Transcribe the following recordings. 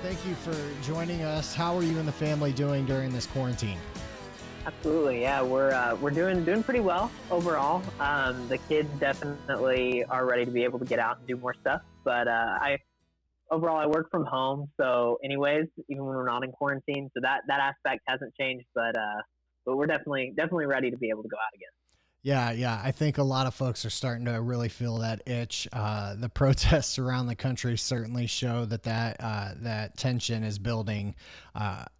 thank you for joining us. How are you and the family doing during this quarantine? Absolutely, yeah, we're doing pretty well overall. The kids definitely are ready to be able to get out and do more stuff. But I work from home, so anyways, even when we're not in quarantine, so that aspect hasn't changed. But we're definitely ready to be able to go out again. Yeah. I think a lot of folks are starting to really feel that itch. The protests around the country certainly show that tension is building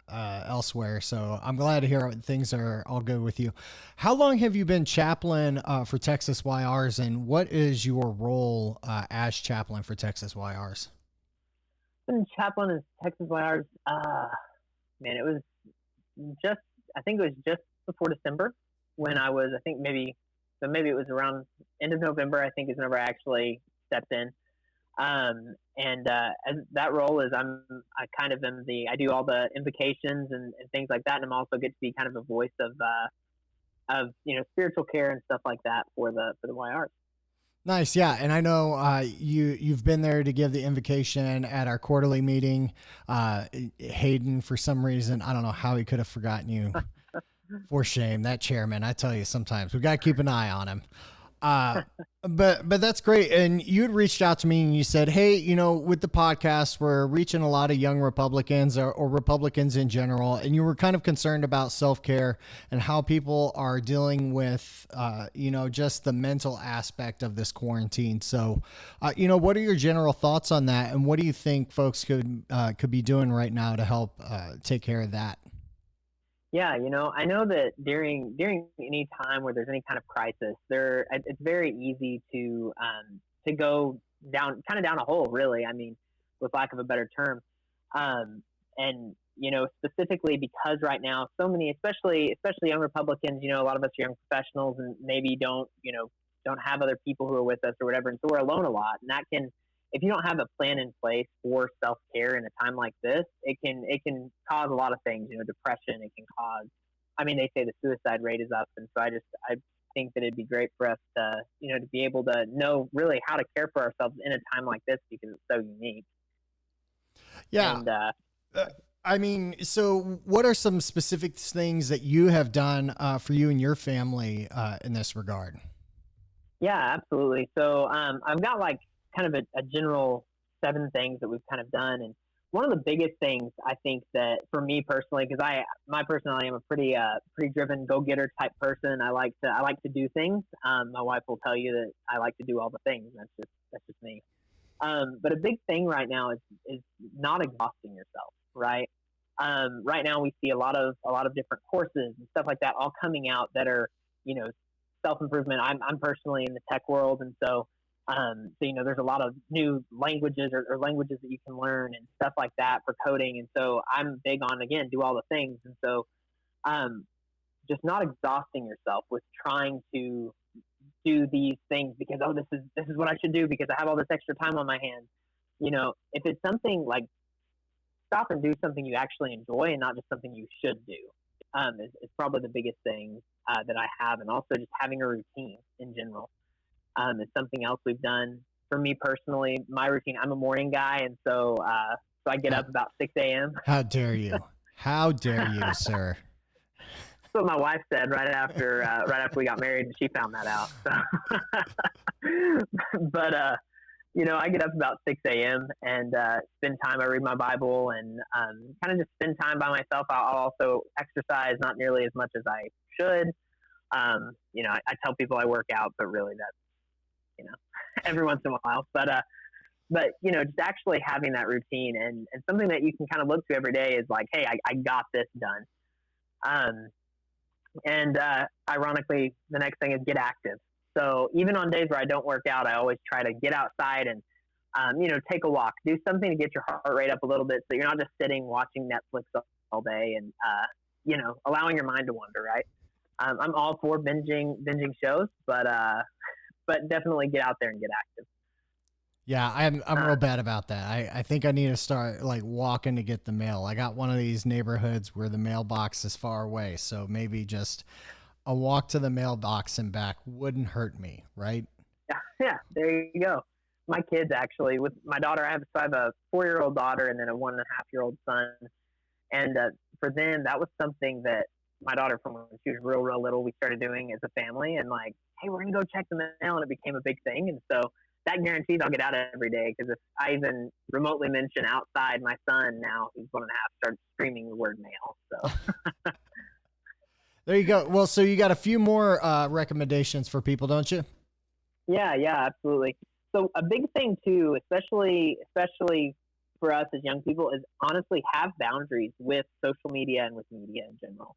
elsewhere. So I'm glad to hear things are all good with you. How long have you been chaplain for Texas YRs, and what is your role as chaplain for Texas YRs? Been chaplain in Texas Wires. Man, it was just I think it was just before December when I think maybe it was around end of November. I think is whenever I actually stepped in. As that role is I kind of I do all the invocations and things like that, and I'm also get to be kind of a voice of spiritual care and stuff like that for the YRs. Nice, yeah, and I know you've been there to give the invocation at our quarterly meeting. Hayden, for some reason, I don't know how he could have forgotten you. For shame, that chairman. I tell you, sometimes we got to keep an eye on him. Uh, but that's great. And you had reached out to me and you said, hey, with the podcast, we're reaching a lot of young Republicans or Republicans in general. And you were kind of concerned about self-care and how people are dealing with, just the mental aspect of this quarantine. So, what are your general thoughts on that? And what do you think folks could be doing right now to help take care of that? Yeah, I know that during any time where there's any kind of crisis, it's very easy to go down a hole, really. I mean, with lack of a better term, and specifically because right now so many, especially young Republicans, a lot of us are young professionals and maybe don't have other people who are with us or whatever, and so we're alone a lot, and that can. If you don't have a plan in place for self-care in a time like this, it can cause a lot of things, depression. It can cause, they say the suicide rate is up. And so I think that it'd be great for us to be able to know really how to care for ourselves in a time like this because it's so unique. Yeah. So what are some specific things that you have done for you and your family in this regard? Yeah, absolutely. So I've got kind of a general 7 things that we've kind of done. And one of the biggest things I think that for me personally, because my personality, I'm a pretty driven go-getter type person. I like to do things. My wife will tell you that I like to do all the things. That's just me. But a big thing right now is not exhausting yourself, right? Right now we see a lot of different courses and stuff like that all coming out that are, self-improvement. I'm personally in the tech world. And so there's a lot of new languages or languages that you can learn and stuff like that for coding. And so I'm big on, again, do all the things. And so just not exhausting yourself with trying to do these things because, this is what I should do because I have all this extra time on my hands. If it's something like stop and do something you actually enjoy and not just something you should do is probably the biggest thing that I have. And also just having a routine in general. It's something else we've done. For me personally, my routine, I'm a morning guy, and so I get up about 6 a.m. How dare you? How dare you, sir? That's what my wife said right after we got married, and she found that out. So. But I get up about 6 a.m. and spend time. I read my Bible and kind of just spend time by myself. I'll also exercise, not nearly as much as I should. I tell people I work out, but really that's every once in a while, but just actually having that routine and something that you can kind of look to every day is like, hey, I got this done. Ironically, the next thing is get active. So even on days where I don't work out, I always try to get outside and, take a walk, do something to get your heart rate up a little bit. So you're not just sitting watching Netflix all day and, allowing your mind to wander. Right. I'm all for binging shows, but definitely get out there and get active. Yeah, I'm real bad about that. I think I need to start walking to get the mail. I got one of these neighborhoods where the mailbox is far away, so maybe just a walk to the mailbox and back wouldn't hurt me, right? Yeah, there you go. my kids actually, with my daughter, I have a 4-year-old daughter and then a 1.5-year-old son. And for them, that was something that my daughter, from when she was real little, we started doing as a family. And like, hey, we're gonna go check the mail, and it became a big thing. And so that guarantees I'll get out every day, because if I even remotely mention outside, my son now, who's 1.5, starts screaming the word mail. So There you go. Well, so you got a few more recommendations for people, don't you? yeah, absolutely. So a big thing too, especially for us as young people, is honestly have boundaries with social media and with media in general.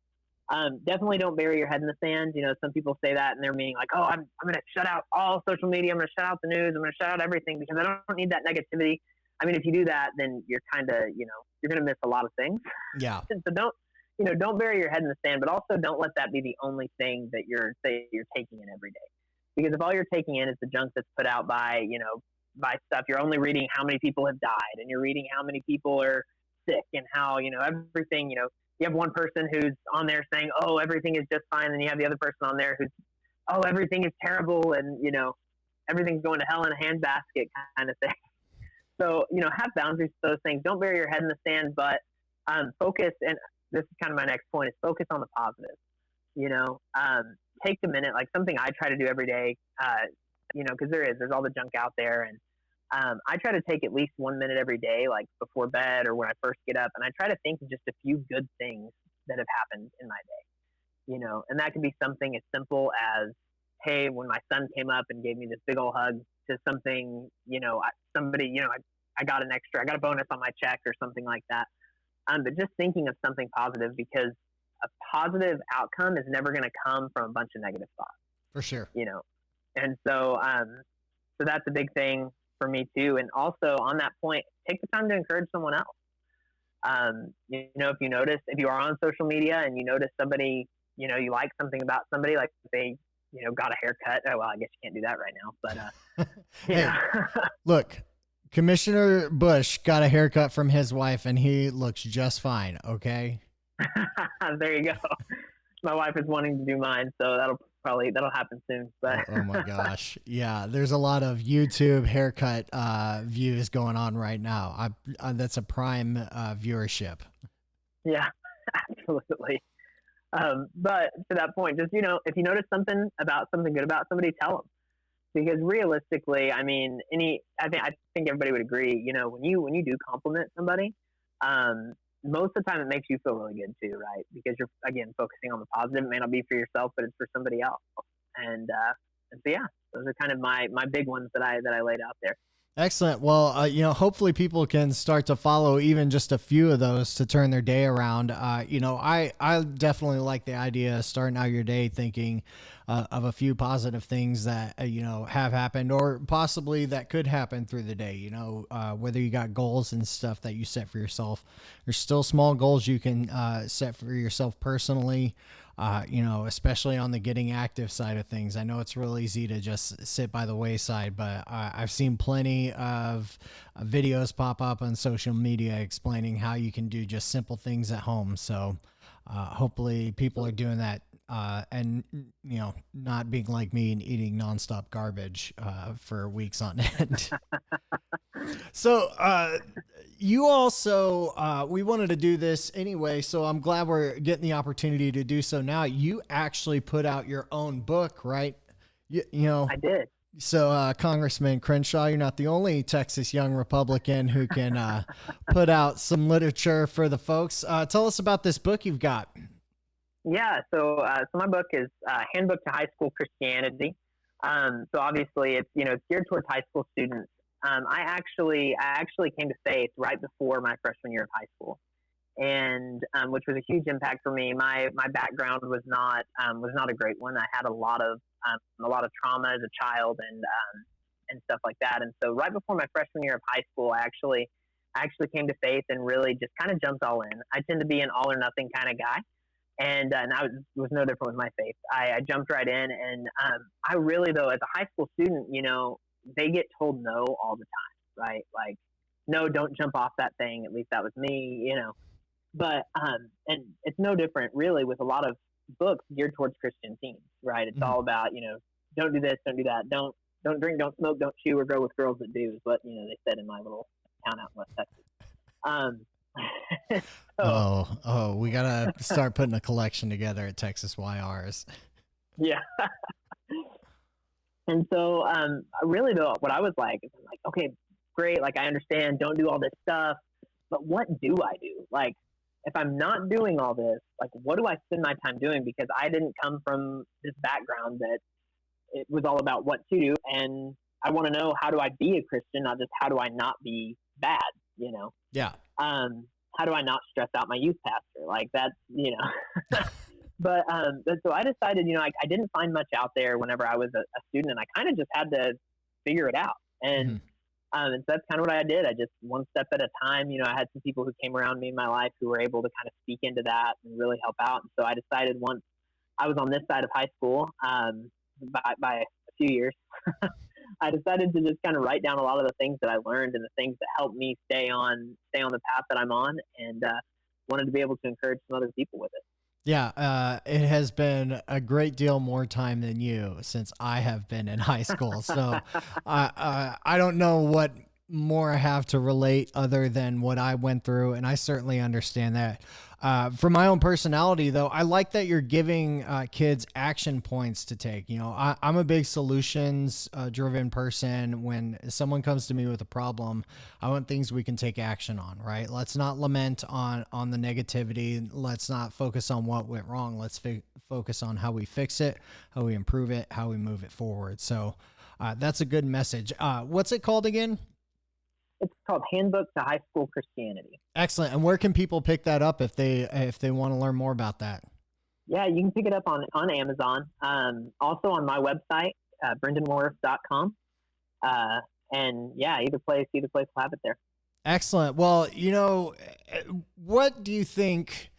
Definitely don't bury your head in the sand. You know, some people say that and they're meaning like, oh, I'm going to shut out all social media. I'm going to shut out the news. I'm going to shut out everything because I don't need that negativity. I mean, if you do that, then you're kind of, you're going to miss a lot of things. Yeah. So don't bury your head in the sand, but also don't let that be the only thing that you're taking in every day. Because if all you're taking in is the junk that's put out by stuff, you're only reading how many people have died, and you're reading how many people are sick, and how, everything, you have one person who's on there saying, oh, everything is just fine. And you have the other person on there who's, oh, everything is terrible. And, everything's going to hell in a handbasket kind of thing. So, have boundaries to those things. Don't bury your head in the sand, but focus. And this is kind of my next point, is focus on the positive. Take a minute, like something I try to do every day, because there's all the junk out there. And I try to take at least 1 minute every day, like before bed or when I first get up, and I try to think of just a few good things that have happened in my day, and that could be something as simple as, hey, when my son came up and gave me this big old hug, to something, I got I got a bonus on my check or something like that. But just thinking of something positive, because a positive outcome is never going to come from a bunch of negative thoughts. For sure. And so that's a big thing for me too. And also on that point, take the time to encourage someone else. If you are on social media and you notice somebody, you like something about somebody, like they, got a haircut. Oh, well, I guess you can't do that right now, but, hey, look, Commissioner Bush got a haircut from his wife and he looks just fine. Okay. There you go. My wife is wanting to do mine, so that'll happen soon. But oh my gosh, yeah, there's a lot of YouTube haircut views going on right now. That's a prime viewership. Yeah, absolutely. But to that point, just if you notice something good about somebody, tell them. Because realistically, I mean, I think everybody would agree. When you do compliment somebody, most of the time it makes you feel really good too, right? Because you're, again, focusing on the positive. It may not be for yourself, but it's for somebody else. And so yeah, those are kind of my big ones that I laid out there. Excellent. Well, hopefully people can start to follow even just a few of those to turn their day around. I definitely like the idea of starting out your day thinking of a few positive things that, have happened or possibly that could happen through the day. Whether you got goals and stuff that you set for yourself, there's still small goals you can set for yourself personally. Especially on the getting active side of things. I know it's real easy to just sit by the wayside, but I've seen plenty of videos pop up on social media explaining how you can do just simple things at home. So hopefully people are doing that and, not being like me and eating nonstop garbage for weeks on end. So you also, we wanted to do this anyway, so I'm glad we're getting the opportunity to do so now. You actually put out your own book, right? I did. So Congressman Crenshaw, you're not the only Texas young Republican who can put out some literature for the folks. Tell us about this book you've got. Yeah, so my book is Handbook to High School Christianity. So obviously it's geared towards high school students. I actually came to faith right before my freshman year of high school, and which was a huge impact for me. My background was not a great one. I had a lot of trauma as a child and stuff like that. And so right before my freshman year of high school, I actually came to faith and really just kind of jumped all in. I tend to be an all or nothing kind of guy. And I was no different with my faith. I jumped right in, and I really, though, as a high school student, they get told no all the time, right? Like, no, don't jump off that thing. At least that was me, But and it's no different, really, with a lot of books geared towards Christian teens, right? It's all about, don't do this, don't do that, don't don't drink, don't smoke, don't chew, or go with girls that do, is what, they said in my little town out in West Texas. Um, We gotta start putting a collection together at Texas YRs. Yeah. And so, really though, what I was like, is I'm like, okay, great. Like, I understand, don't do all this stuff, but what do I do? Like, if I'm not doing all this, like, what do I spend my time doing? Because I didn't come from this background that it was all about what to do. And I want to know, how do I be a Christian? Not just how do I not be bad, Yeah. How do I not stress out my youth pastor? Like, that's, But so I decided, I didn't find much out there whenever I was a student, and I kind of just had to figure it out. And and so that's kind of what I did. I just, one step at a time. I had some people who came around me in my life who were able to kind of speak into that and really help out. And so I decided, once I was on this side of high school, by a few years, I decided to just kind of write down a lot of the things that I learned and the things that helped me stay on the path that I'm on, and wanted to be able to encourage some other people with it. Yeah, it has been a great deal more time than you since I have been in high school. So I don't know what more I have to relate other than what I went through, and I certainly understand that. For my own personality, though, I like that you're giving kids action points to take. I'm a big solutions driven person. When someone comes to me with a problem, I want things we can take action on, right? Let's not lament on the negativity. Let's not focus on what went wrong. Let's focus on how we fix it, how we improve it, how we move it forward. So that's a good message. What's it called again? It's called Handbook to High School Christianity. Excellent. And where can people pick that up if they want to learn more about that? Yeah, you can pick it up on Amazon. Also on my website, BrendonWorth.com. And yeah, either place will have it there. Excellent. Well, what do you think?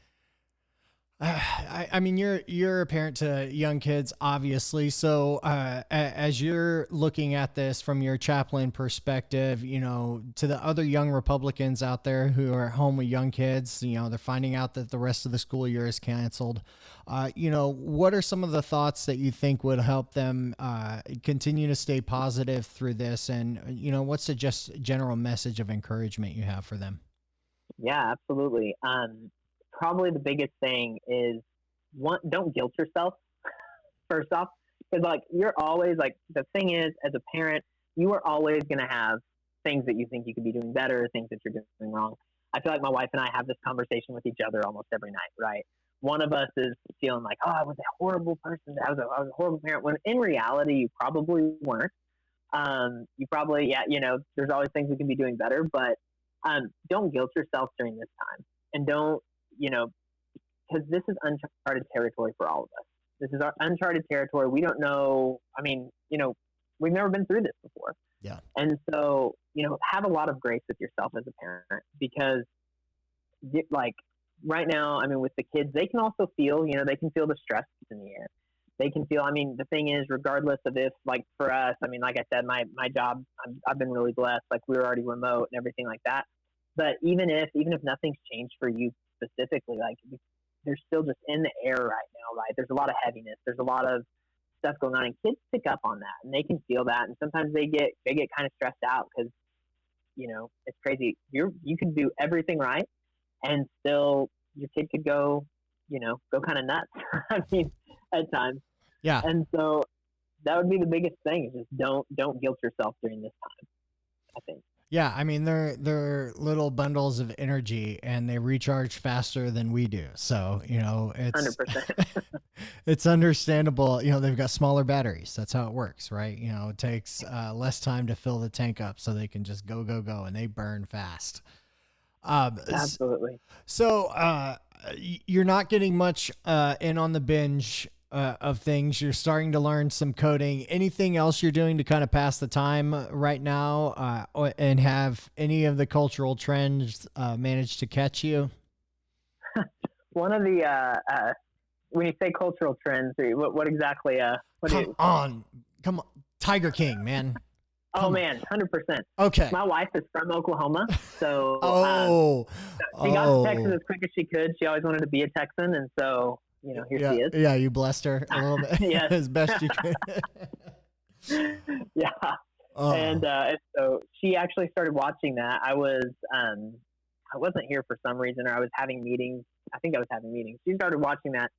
I mean, you're a parent to young kids, obviously. So as you're looking at this from your chaplain perspective, to the other young Republicans out there who are at home with young kids, they're finding out that the rest of the school year is canceled. What are some of the thoughts that you think would help them continue to stay positive through this? And, what's the just general message of encouragement you have for them? Yeah, absolutely. Probably the biggest thing is, don't guilt yourself first off, because you're always the thing is, as a parent, you are always going to have things that you think you could be doing better, things that you're doing wrong. I feel like my wife and I have this conversation with each other almost every night, right? One of us is feeling like, oh, I was a horrible person, I was a horrible parent, when in reality you probably weren't. You probably, there's always things we can be doing better, but don't guilt yourself during this time, and don't, because this is uncharted territory for all of us. This is our uncharted territory. We don't know. I mean, we've never been through this before. Yeah. And so, have a lot of grace with yourself as a parent, because right now, I mean, with the kids, they can also feel, they can feel the stress in the air. They can feel, I mean, the thing is, regardless of if, for us, I mean, like I said, my job, I've been really blessed. We were already remote and everything like that. But even if nothing's changed for you specifically, there's still just in the air right now, right? There's a lot of heaviness. There's a lot of stuff going on, and kids pick up on that, and they can feel that. And sometimes they get kind of stressed out because, it's crazy. You can do everything right, and still your kid could go kind of nuts. I mean, at times. Yeah. And so that would be the biggest thing, is just don't guilt yourself during this time, I think. Yeah, I mean, they're little bundles of energy, and they recharge faster than we do. So, it's 100%. it's understandable. They've got smaller batteries. That's how it works, right? It takes less time to fill the tank up, so they can just go, and they burn fast. Absolutely. So, you're not getting much in on the binge of things. You're starting to learn some coding. Anything else you're doing to kind of pass the time right now, and have any of the cultural trends managed to catch you? One of the when you say cultural trends, what exactly? Come on, Tiger King, man. Oh man, 100%. Okay. My wife is from Oklahoma, so she got to Texas as quick as she could. She always wanted to be a Texan, and so. Here she is. Yeah, you blessed her a little bit. Yes. As best you could. Yeah. Oh, And so she actually started watching that. I wasn't here for some reason, or I was having meetings. I think I was having meetings. She started watching that,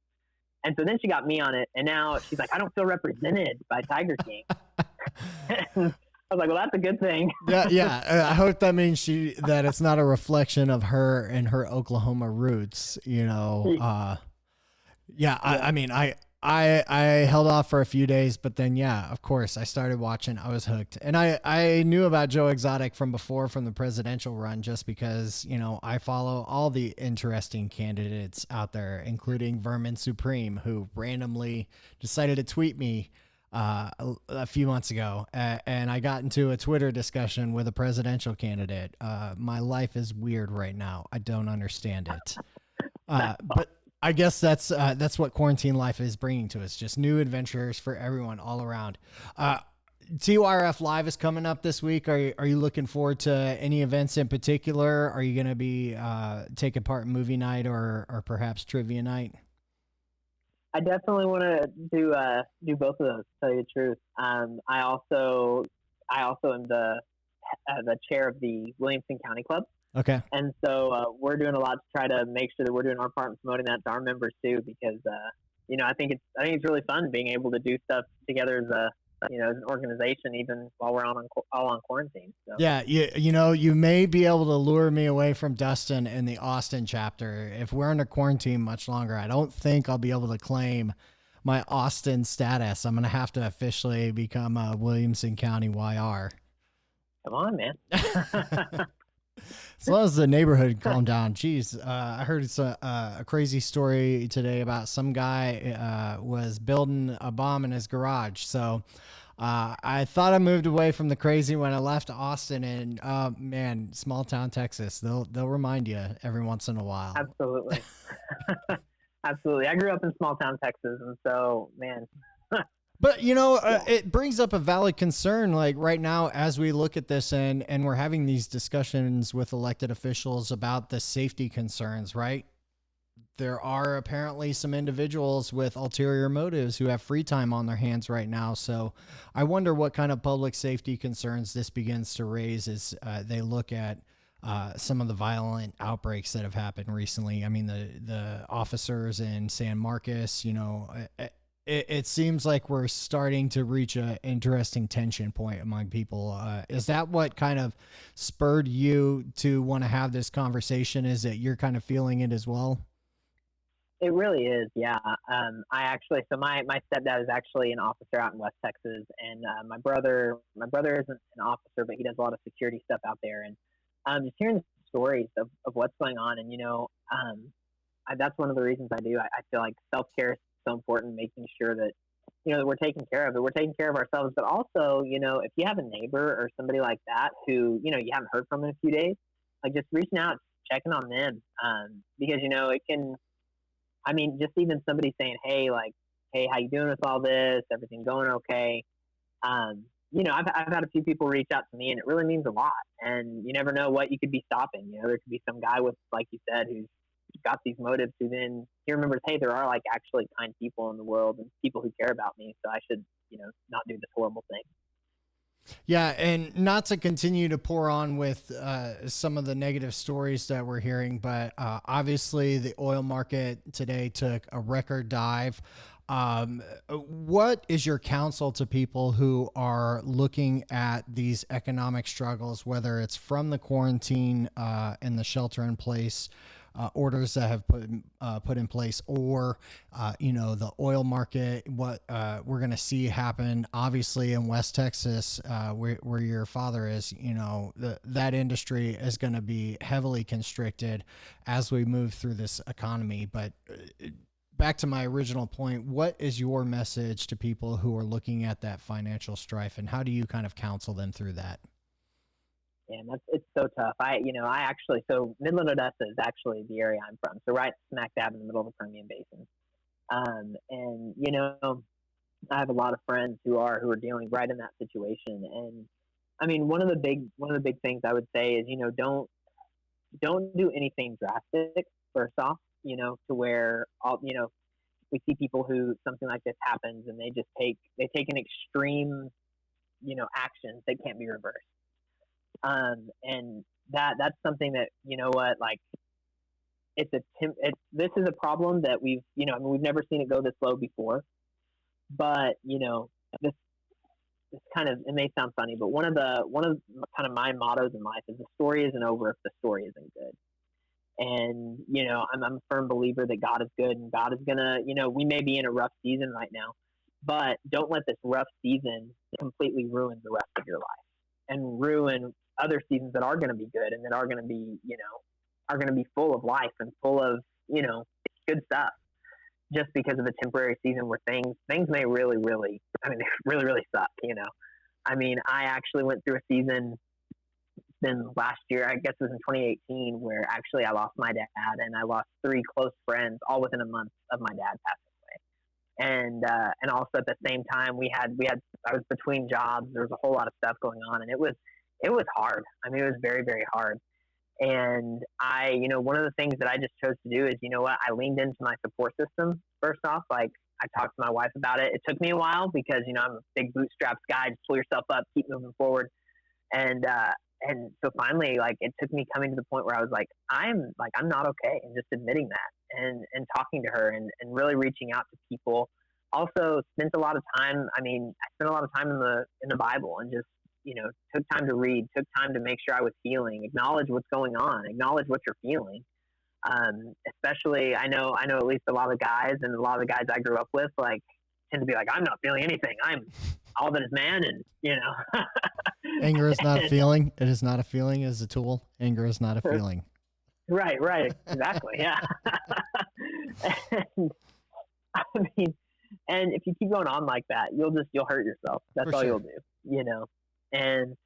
and so then she got me on it, and now she's like, I don't feel represented by Tiger King. And I was like, well, that's a good thing. yeah, yeah. I hope that means that it's not a reflection of her and her Oklahoma roots. Yeah. I Yeah. mean, I held off for a few days, but then yeah, of course, I started watching. I was hooked, and I knew about Joe Exotic from before from the presidential run, just because I follow all the interesting candidates out there, including Vermin Supreme, who randomly decided to tweet me a few months ago, and I got into a Twitter discussion with a presidential candidate. My life is weird right now. I don't understand it. But I guess that's what quarantine life is bringing to us. Just new adventures for everyone all around. TYRF Live is coming up this week. Are you looking forward to any events in particular? Are you going to be taking part in movie night or perhaps trivia night? I definitely want to do both of those. To tell you the truth, I also am the chair of the Williamson County Club, Okay. and so we're doing a lot to try to make sure that we're doing our part in promoting that to our members too, because I think it's really fun being able to do stuff together as an organization, even while we're all on quarantine. So Yeah, you may be able to lure me away from Dustin in the Austin chapter. If we're under quarantine much longer, I don't think I'll be able to claim my Austin status. I'm going to have to officially become a Williamson County YR. come on, man. As long as the neighborhood calmed down. Jeez, I heard it's a crazy story today about some guy was building a bomb in his garage. So I thought I moved away from the crazy when I left Austin, and man, small town Texas, they'll remind you every once in a while. Absolutely. Absolutely. I grew up in small town Texas, and so, man. But Yeah. it brings up a valid concern. Like right now, as we look at this, and we're having these discussions with elected officials about the safety concerns, right? There are apparently some individuals with ulterior motives who have free time on their hands right now. So I wonder what kind of public safety concerns this begins to raise as they look at some of the violent outbreaks that have happened recently. I mean, the officers in San Marcos, it seems like we're starting to reach an interesting tension point among people. Is that what kind of spurred you to want to have this conversation? Is that you're kind of feeling it as well? It really is, yeah. So my stepdad is actually an officer out in West Texas, and my brother isn't an officer, but he does a lot of security stuff out there. And just hearing the stories of what's going on, and that's one of the reasons I do. I feel like self care is so important, making sure that that we're taking care of it. We're taking care of ourselves, but also if you have a neighbor or somebody like that who you haven't heard from in a few days, like just reaching out, checking on them, because it can. I mean, just even somebody saying, "Hey, like, hey, how you doing with all this? Everything going okay?" I've had a few people reach out to me, and it really means a lot. And you never know what you could be stopping. There could be some guy with, like you said, who's got these motives, who then he remembers, hey, there are like actually kind people in the world and people who care about me, so I should, not do this horrible thing. Yeah, and not to continue to pour on with some of the negative stories that we're hearing, but obviously the oil market today took a record dive. What is your counsel to people who are looking at these economic struggles, whether it's from the quarantine and the shelter in place orders that have put in place, or the oil market? What we're going to see happen, obviously in West Texas, where your father is. That industry is going to be heavily constricted as we move through this economy. But back to my original point, what is your message to people who are looking at that financial strife, and how do you kind of counsel them through that? And it's so tough. So Midland, Odessa is actually the area I'm from. So right smack dab in the middle of the Permian Basin. And I have a lot of friends who are dealing right in that situation. And I mean, one of the big things I would say is, don't do anything drastic first off, to where we see people who something like this happens and they take an extreme actions that can't be reversed. And that's something that, like, this is a problem that we've never seen it go this low before, but this kind of, it may sound funny, but one of kind of my mottos in life is the story isn't over if the story isn't good. And, I'm a firm believer that God is good, and God is gonna, we may be in a rough season right now, but don't let this rough season completely ruin the rest of your life and ruin other seasons that are going to be good and that are going to be, are going to be full of life and full of, good stuff, just because of a temporary season where things may really, really, they really, really suck, I actually went through a season then last year, I guess it was in 2018, where actually I lost my dad and I lost 3 close friends all within a month of my dad passing away. And also at the same time I was between jobs. There was a whole lot of stuff going on, and it was hard. It was very, very hard. And one of the things that I just chose to do is, I leaned into my support system. First off, like, I talked to my wife about it. It took me a while because, I'm a big bootstraps guy. Just pull yourself up, keep moving forward. And so finally, like, it took me coming to the point where I was like, I'm not okay, and just admitting that and talking to her and really reaching out to people. Also spent a lot of time. I spent a lot of time in the Bible, and just, took time to read, took time to make sure I was healing, acknowledge what's going on, acknowledge what you're feeling. Especially, I know at least a lot of guys, and a lot of the guys I grew up with, like, tend to be like, I'm not feeling anything. I'm all that is man. And, Anger is not a feeling. It is not a feeling. It is a tool. Anger is not a feeling. Right. Exactly. Yeah. And if you keep going on like that, you'll hurt yourself. That's all you'll do, and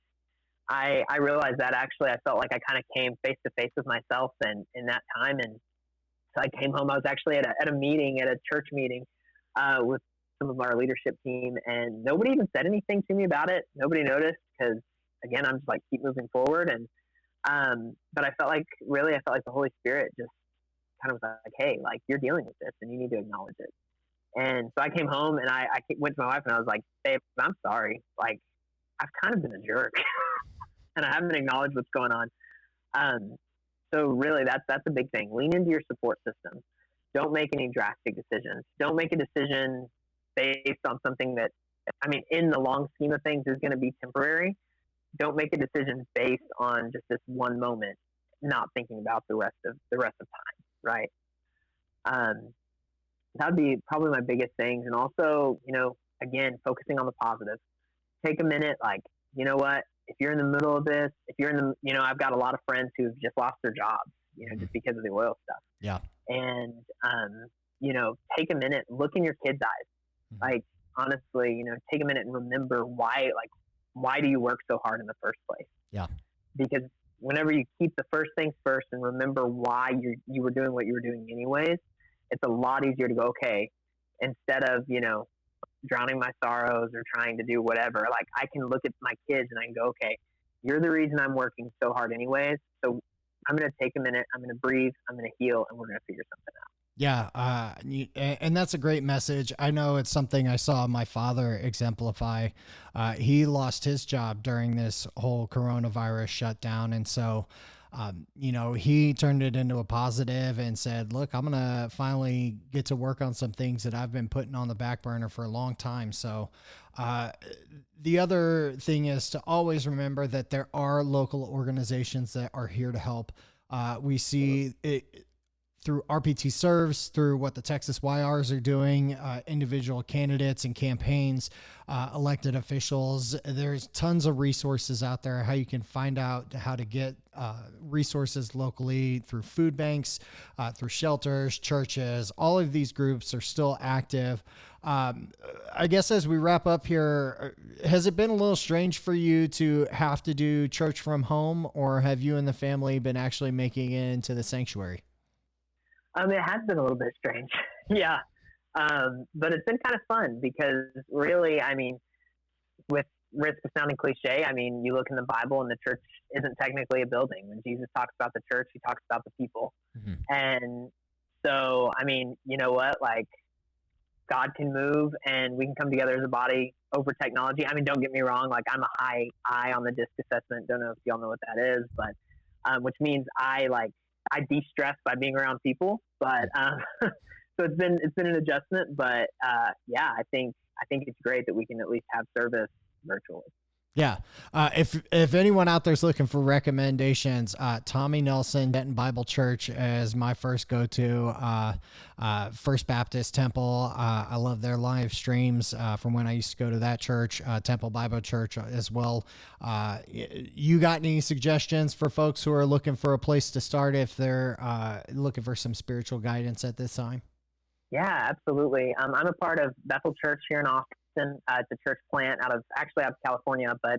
I realized that actually I felt like I kind of came face to face with myself and in that time. And so I came home. I was actually at a church meeting, with some of our leadership team, and nobody even said anything to me about it. Nobody noticed, because again, I'm just like, keep moving forward. And, but I felt like the Holy Spirit just kind of was like, hey, like, you're dealing with this and you need to acknowledge it. And so I came home and I went to my wife and I was like, babe, I'm sorry. Like, I've kind of been a jerk and I haven't acknowledged what's going on. So really that's a big thing. Lean into your support system. Don't make any drastic decisions. Don't make a decision based on something that, in the long scheme of things, is going to be temporary. Don't make a decision based on just this one moment, not thinking about the rest of time. Right. That'd be probably my biggest things. And also, again, focusing on the positive. Take a minute, like, you know what, if you're in the middle of this, if you're in the, I've got a lot of friends who've just lost their jobs, just because of the oil stuff. Yeah. And, take a minute, look in your kids' eyes. Mm-hmm. Like, honestly, take a minute and remember why do you work so hard in the first place? Yeah. Because whenever you keep the first things first and remember why you were doing what you were doing anyways, it's a lot easier to go, okay, instead of, drowning my sorrows or trying to do whatever, like, I can look at my kids and I can go, okay, you're the reason I'm working so hard anyways. So I'm going to take a minute, I'm going to breathe, I'm going to heal, and we're going to figure something out. Yeah. And that's a great message. I know it's something I saw my father exemplify. He lost his job during this whole coronavirus shutdown. And so, he turned it into a positive and said, look, I'm going to finally get to work on some things that I've been putting on the back burner for a long time. So, the other thing is to always remember that there are local organizations that are here to help. We see it through RPT Serves, through what the Texas YRs are doing, individual candidates and campaigns, elected officials. There's tons of resources out there, how you can find out how to get resources locally through food banks, through shelters, churches. All of these groups are still active. I guess as we wrap up here, has it been a little strange for you to have to do church from home, or have you and the family been actually making it into the sanctuary? It has been a little bit strange. Yeah. But it's been kind of fun because really, with risk of sounding cliche, you look in the Bible and the church isn't technically a building. When Jesus talks about the church, he talks about the people. Mm-hmm. And so, you know what, like, God can move and we can come together as a body over technology. I mean, don't get me wrong. Like, I'm a high I on the DISC assessment. Don't know if y'all know what that is, but which means I de-stress by being around people. But so it's been an adjustment. But yeah, I think it's great that we can at least have service virtually. Yeah. If anyone out there's looking for recommendations, Tommy Nelson, Denton Bible Church is my first go-to. First Baptist Temple. I love their live streams from when I used to go to that church, Temple Bible Church as well. You got any suggestions for folks who are looking for a place to start if they're looking for some spiritual guidance at this time? Yeah, absolutely. I'm a part of Bethel Church here in Austin. It's a church plant out of California, but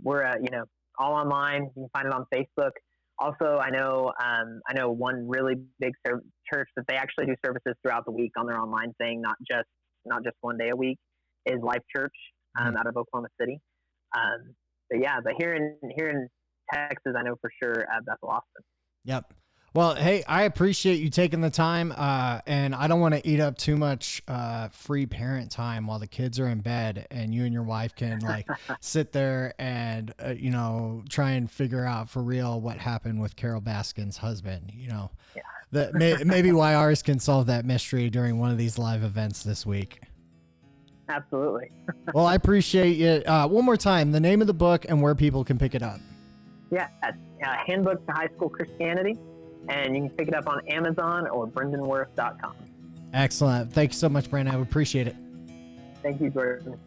we're all online. You can find it on Facebook. Also, I know one really big church that they actually do services throughout the week on their online thing, not just one day a week, is Life Church out of Oklahoma City. But here in Texas, I know for sure Bethel Austin. Yep. Well, hey, I appreciate you taking the time, and I don't want to eat up too much free parent time while the kids are in bed, and you and your wife can sit there and try and figure out for real what happened with Carol Baskin's husband. That maybe why ours can solve that mystery during one of these live events this week. Absolutely. Well, I appreciate it. One more time, the name of the book and where people can pick it up. Yeah, Handbook to High School Christianity. And you can pick it up on Amazon or BrendonWorth.com. Excellent. Thank you so much, Brandon. I appreciate it. Thank you, Jordan.